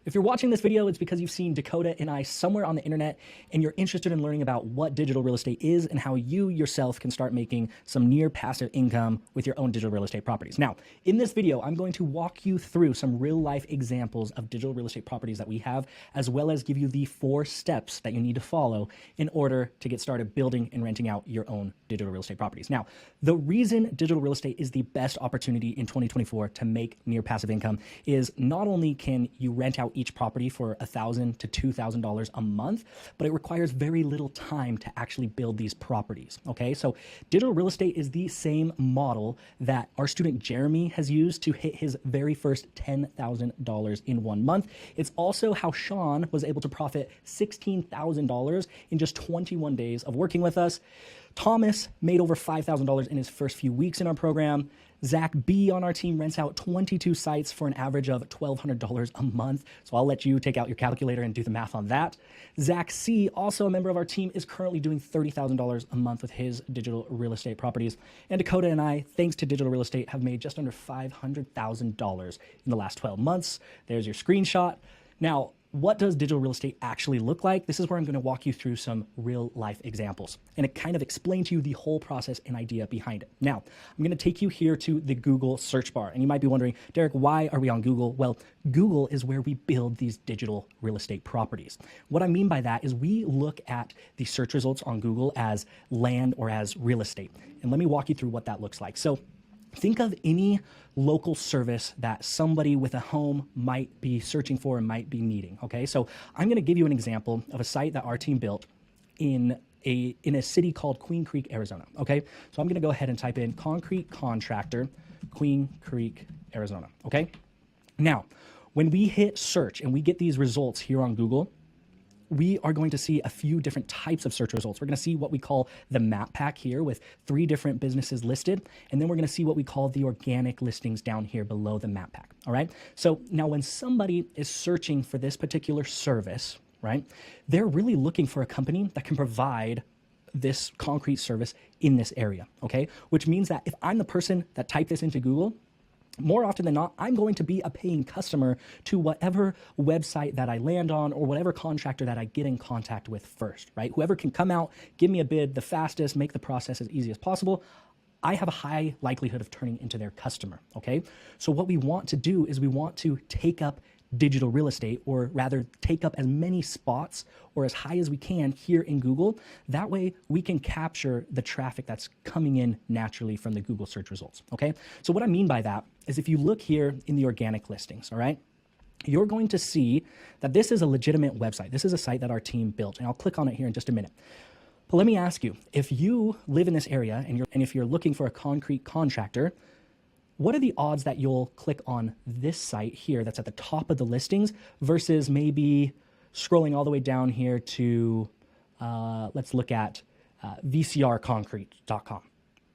If you're watching this video, it's because you've seen Dakota and I somewhere on the internet and you're interested in learning about what digital real estate is and how you yourself can start making some near passive income with your own digital real estate properties. Now, in this video, I'm going to walk you through some real life examples of digital real estate properties that we have, as well as give you the 4 steps that you need to follow in order to get started building and renting out your own digital real estate properties. Now, the reason digital real estate is the best opportunity in 2024 to make near passive income is not only can you rent out each property for $1,000 to $2,000 a month, but it requires very little time to actually build these properties. Okay, so digital real estate is the same model that our student Jeremy has used to hit his very first $10,000 in 1 month. It's also how Sean was able to profit $16,000 in just 21 days of working with us. Thomas made over $5,000 in his first few weeks in our program. Zach B on our team rents out 22 sites for an average of $1,200 a month. So I'll let you take out your calculator and do the math on that. Zach C, also a member of our team, is currently doing $30,000 a month with his digital real estate properties. And Dakota and I, thanks to digital real estate, have made just under $500,000 in the last 12 months. There's your screenshot. Now, what does digital real estate actually look like? This is where I'm going to walk you through some real life examples and it kind of explain to you the whole process and idea behind it. Now, I'm going to take you here to the Google search bar. And you might be wondering, Derek, why are we on Google? Well, Google is where we build these digital real estate properties. What I mean by that is we look at the search results on Google as land or as real estate. And let me walk you through what that looks like. So think of any local service that somebody with a home might be searching for and might be needing, okay? So I'm gonna give you an example of a site that our team built in a city called Queen Creek, Arizona, okay? So I'm gonna go ahead and type in concrete contractor, Queen Creek, Arizona, okay? Now, when we hit search and we get these results here on Google, we are going to see a few different types of search results. We're going to see what we call the map pack here with 3 different businesses listed. And then we're going to see what we call the organic listings down here below the map pack. All right. So now when somebody is searching for this particular service, right, they're really looking for a company that can provide this concrete service in this area. Okay. Which means that if I'm the person that typed this into Google, more often than not, I'm going to be a paying customer to whatever website that I land on or whatever contractor that I get in contact with first, right? Whoever can come out, give me a bid the fastest, make the process as easy as possible, I have a high likelihood of turning into their customer, okay? So what we want to do is we want to take up digital real estate, or rather take up as many spots or as high as we can here in Google. That way we can capture the traffic that's coming in naturally from the Google search results, okay? So what I mean by that is if you look here in the organic listings, all right, you're going to see that this is a legitimate website. This is a site that our team built, and I'll click on it here in just a minute. But let me ask you, if you live in this area and if you're looking for a concrete contractor, what are the odds that you'll click on this site here that's at the top of the listings versus maybe scrolling all the way down here to, let's look at VCRconcrete.com,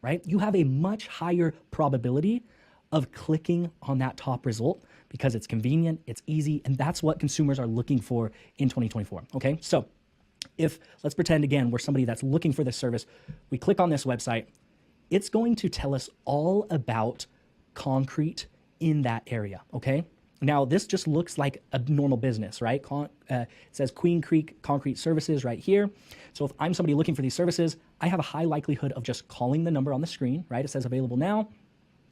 right? You have a much higher probability of clicking on that top result because it's convenient, it's easy, and that's what consumers are looking for in 2024, okay? So if, let's pretend again, we're somebody that's looking for this service, we click on this website, it's going to tell us all about concrete in that area, okay? Now, this just looks like a normal business, right? It says Queen Creek Concrete Services right here. So if I'm somebody looking for these services, I have a high likelihood of just calling the number on the screen, right? It says available now.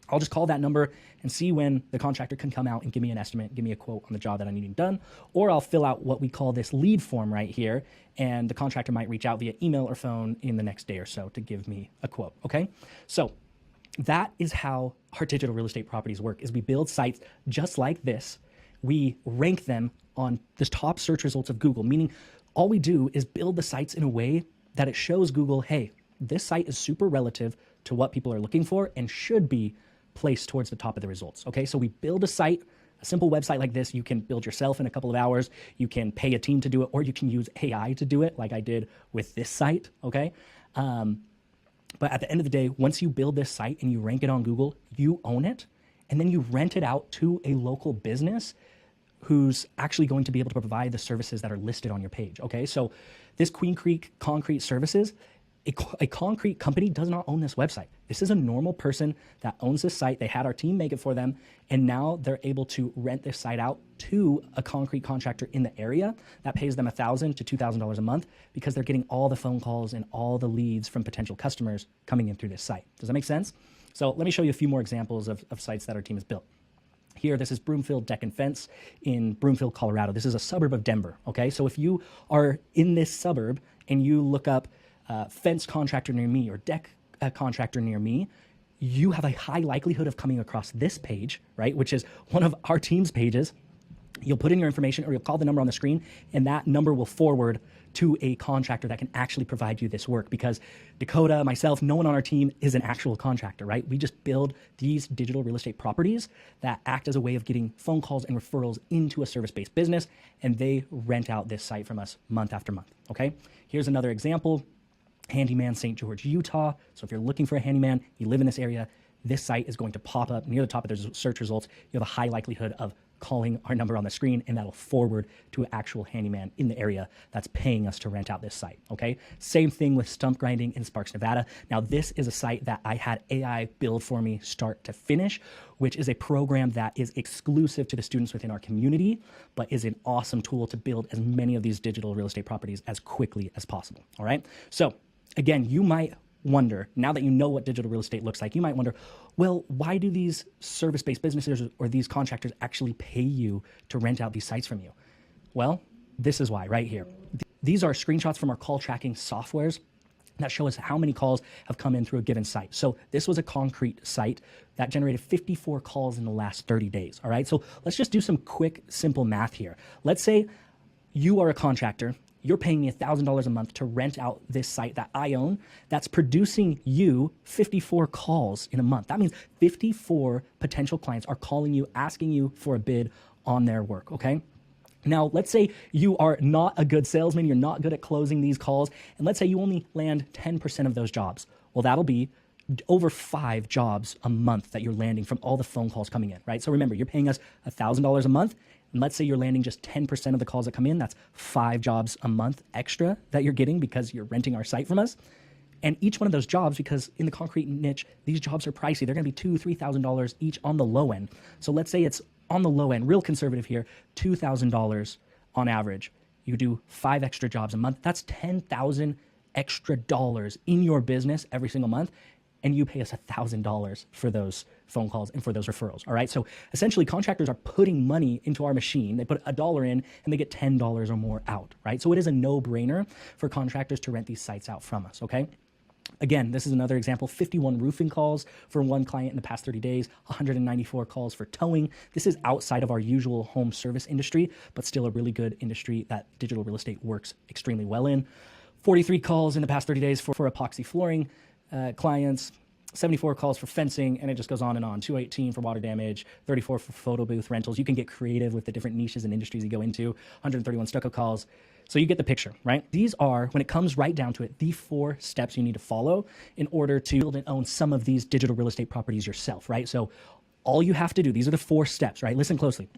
I'll just call that number and see when the contractor can come out and give me an estimate, give me a quote on the job that I'm needing done, or I'll fill out what we call this lead form right here, and the contractor might reach out via email or phone in the next day or so to give me a quote, okay? So that is how our digital real estate properties work, is we build sites just like this. We rank them on the top search results of Google, meaning all we do is build the sites in a way that it shows Google, hey, this site is super relative to what people are looking for and should be placed towards the top of the results, okay? So we build a site, a simple website like this, you can build yourself in a couple of hours, you can pay a team to do it, or you can use AI to do it like I did with this site, okay? But at the end of the day, once you build this site and you rank it on Google, you own it, and then you rent it out to a local business who's actually going to be able to provide the services that are listed on your page, okay? So this Queen Creek Concrete Services, A concrete company does not own this website. This is a normal person that owns this site. They had our team make it for them, and now they're able to rent this site out to a concrete contractor in the area that pays them $1,000 to $2,000 a month because they're getting all the phone calls and all the leads from potential customers coming in through this site. Does that make sense? So let me show you a few more examples of sites that our team has built. Here, this is Broomfield Deck and Fence in Broomfield, Colorado. This is a suburb of Denver, okay? So if you are in this suburb and you look up fence contractor near me or deck contractor near me, you have a high likelihood of coming across this page, right? Which is one of our team's pages. You'll put in your information or you'll call the number on the screen, and that number will forward to a contractor that can actually provide you this work, because Dakota, myself, no one on our team is an actual contractor, right? We just build these digital real estate properties that act as a way of getting phone calls and referrals into a service-based business, and they rent out this site from us month after month, okay? Here's another example. Handyman, St. George, Utah. So if you're looking for a handyman, you live in this area, this site is going to pop up near the top of the search results. You have a high likelihood of calling our number on the screen, and that'll forward to an actual handyman in the area that's paying us to rent out this site, okay? Same thing with Stump Grinding in Sparks, Nevada. Now, this is a site that I had AI build for me start to finish, which is a program that is exclusive to the students within our community, but is an awesome tool to build as many of these digital real estate properties as quickly as possible, all right? So again, you might wonder, now that you know what digital real estate looks like, you might wonder, well, why do these service-based businesses or these contractors actually pay you to rent out these sites from you? Well, this is why right here. These are screenshots from our call tracking softwares that show us how many calls have come in through a given site. So this was a concrete site that generated 54 calls in the last 30 days, all right? So let's just do some quick, simple math here. Let's say you are a contractor. You're paying me $1,000 a month to rent out this site that I own that's producing you 54 calls in a month. That means 54 potential clients are calling you, asking you for a bid on their work, okay? Now, let's say you are not a good salesman, you're not good at closing these calls, and let's say you only land 10% of those jobs. Well, that'll be over 5 jobs a month that you're landing from all the phone calls coming in, right? So remember, you're paying us $1,000 a month, and let's say you're landing just 10% of the calls that come in. That's 5 jobs a month extra that you're getting because you're renting our site from us. And each one of those jobs, because in the concrete niche, these jobs are pricey. They're going to be $2,000, $3,000 each on the low end. So let's say it's on the low end, real conservative here, $2,000 on average. You do 5 extra jobs a month. That's $10,000 extra dollars in your business every single month. And you pay us $1,000 for those phone calls and for those referrals, all right? So essentially, contractors are putting money into our machine. They put $1 in, and they get $10 or more out, right? So it is a no-brainer for contractors to rent these sites out from us, okay? Again, this is another example, 51 roofing calls for one client in the past 30 days, 194 calls for towing. This is outside of our usual home service industry, but still a really good industry that digital real estate works extremely well in. 43 calls in the past 30 days for epoxy flooring clients, 74 calls for fencing, and it just goes on and on. 218 for water damage, 34 for photo booth rentals. You can get creative with the different niches and industries you go into, 131 stucco calls. So you get the picture, right? These are, when it comes right down to it, the 4 steps you need to follow in order to build and own some of these digital real estate properties yourself, right? So all you have to do, these are the 4 steps, right? Listen closely.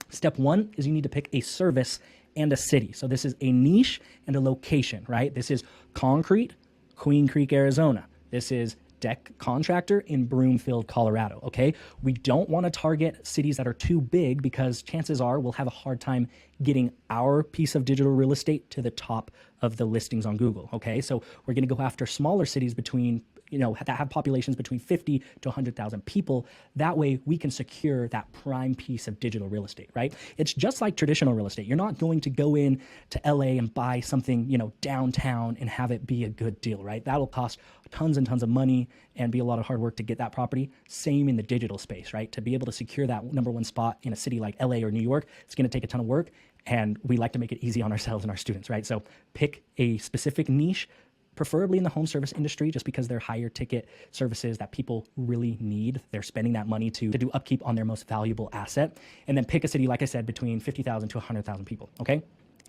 Step 1 is you need to pick a service and a city. So this is a niche and a location, right? This is concrete, Queen Creek, Arizona. This is deck contractor in Broomfield, Colorado, okay? We don't want to target cities that are too big because chances are we'll have a hard time getting our piece of digital real estate to the top of the listings on Google, okay? So we're going to go after smaller cities between, that have populations between 50 to 100,000 people. That way we can secure that prime piece of digital real estate, right? It's just like traditional real estate. You're not going to go in to LA and buy something, downtown and have it be a good deal, right? That'll cost tons and tons of money and be a lot of hard work to get that property. Same in the digital space, right? To be able to secure that #1 spot in a city like LA or New York, it's going to take a ton of work. And we like to make it easy on ourselves and our students, right? So pick a specific niche, preferably in the home service industry, just because they're higher ticket services that people really need. They're spending that money to do upkeep on their most valuable asset. And then pick a city, like I said, between 50,000 to 100,000 people, okay?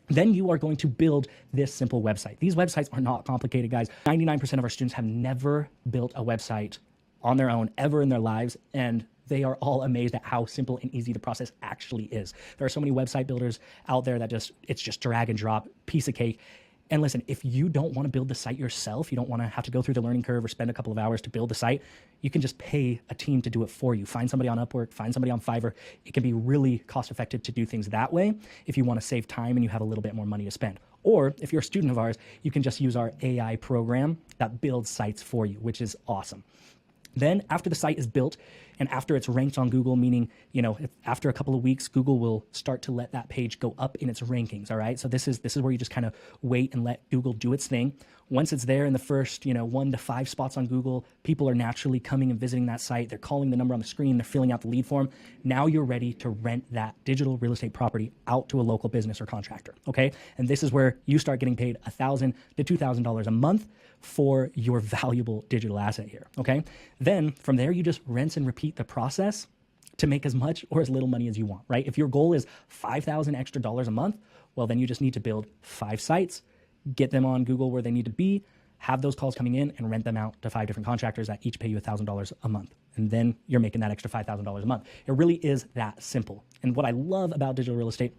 Then you are going to build this simple website. These websites are not complicated, guys. 99% of our students have never built a website on their own ever in their lives, and they are all amazed at how simple and easy the process actually is. There are so many website builders out there that it's just drag and drop, piece of cake. And listen, if you don't want to build the site yourself, you don't want to have to go through the learning curve or spend a couple of hours to build the site, you can just pay a team to do it for you. Find somebody on Upwork, find somebody on Fiverr. It can be really cost effective to do things that way if you want to save time and you have a little bit more money to spend. Or if you're a student of ours, you can just use our AI program that builds sites for you, which is awesome. Then after the site is built and after it's ranked on Google, meaning, if after a couple of weeks, Google will start to let that page go up in its rankings. All right. So this is where you just kind of wait and let Google do its thing. Once it's there in the first, 1 to 5 spots on Google, people are naturally coming and visiting that site. They're calling the number on the screen. They're filling out the lead form. Now you're ready to rent that digital real estate property out to a local business or contractor. Okay. And this is where you start getting paid $1,000 to $2,000 a month for your valuable digital asset here. Okay. Then from there, you just rinse and repeat the process to make as much or as little money as you want, right? If your goal is $5,000 extra a month, well, then you just need to build 5 sites, get them on Google where they need to be, have those calls coming in and rent them out to 5 different contractors that each pay you $1,000 a month. And then you're making that extra $5,000 a month. It really is that simple. And what I love about digital real estate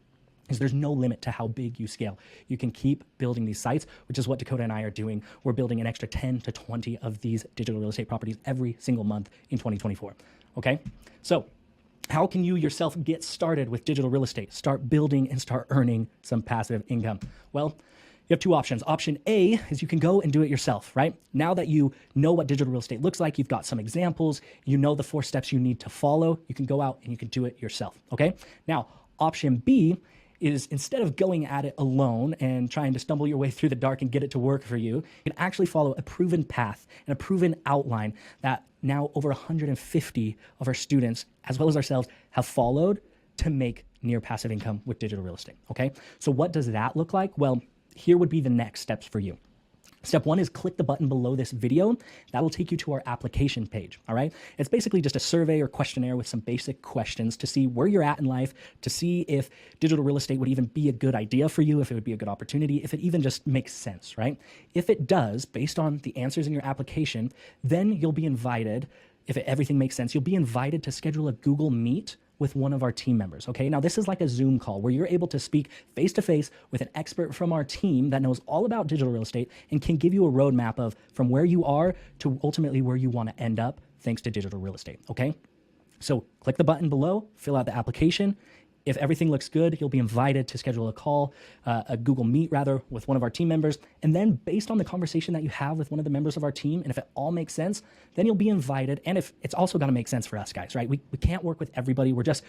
is there's no limit to how big you scale. You can keep building these sites, which is what Dakota and I are doing. We're building an extra 10 to 20 of these digital real estate properties every single month in 2024. Okay. So how can you yourself get started with digital real estate? Start building and start earning some passive income. Well, you have 2 options. Option A is you can go and do it yourself, right? Now that you know what digital real estate looks like, you've got some examples, you know the 4 steps you need to follow, you can go out and you can do it yourself, okay? Now, option B is instead of going at it alone and trying to stumble your way through the dark and get it to work for you, you can actually follow a proven path and a proven outline that now over 150 of our students, as well as ourselves, have followed to make near passive income with digital real estate, okay? So what does that look like? Well, here would be the next steps for you. Step 1 is click the button below this video. That'll take you to our application page, all right? It's basically just a survey or questionnaire with some basic questions to see where you're at in life, to see if digital real estate would even be a good idea for you, if it would be a good opportunity, if it even just makes sense, right? If it does, based on the answers in your application, then you'll be invited, if everything makes sense, you'll be invited to schedule a Google Meet with one of our team members, okay? Now, this is like a Zoom call where you're able to speak face-to-face with an expert from our team that knows all about digital real estate and can give you a roadmap of from where you are to ultimately where you want to end up thanks to digital real estate, okay? So click the button below, fill out the application. If everything looks good, you'll be invited to schedule a call, a Google Meet rather, with one of our team members. And then based on the conversation that you have with one of the members of our team, and if it all makes sense, then you'll be invited. And if it's also got to make sense for us guys, right? We can't work with everybody. We're just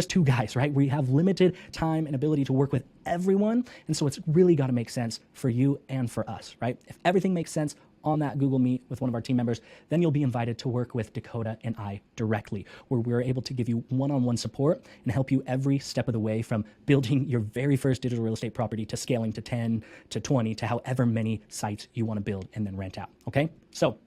2 guys, right? We have limited time and ability to work with everyone. And so it's really got to make sense for you and for us, right? If everything makes sense on that Google Meet with one of our team members, then you'll be invited to work with Dakota and I directly, where we're able to give you one-on-one support and help you every step of the way from building your very first digital real estate property to scaling to 10 to 20 to however many sites you want to build and then rent out, okay? So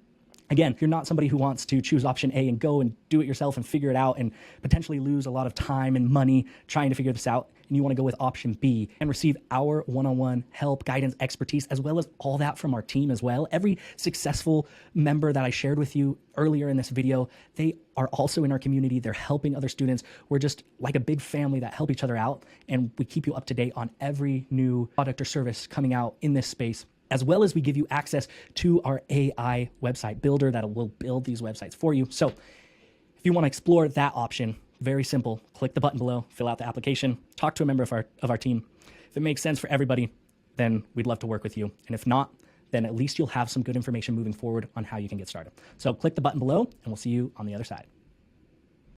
again, if you're not somebody who wants to choose option A and go and do it yourself and figure it out and potentially lose a lot of time and money trying to figure this out, and you want to go with option B and receive our one-on-one help, guidance, expertise, as well as all that from our team as well. Every successful member that I shared with you earlier in this video, they are also in our community. They're helping other students. We're just like a big family that help each other out, and we keep you up to date on every new product or service coming out in this space, as well as we give you access to our AI website builder that will build these websites for you. So if you want to explore that option, very simple. Click the button below, fill out the application, talk to a member of our team. If it makes sense for everybody, then we'd love to work with you. And if not, then at least you'll have some good information moving forward on how you can get started. So click the button below, and we'll see you on the other side.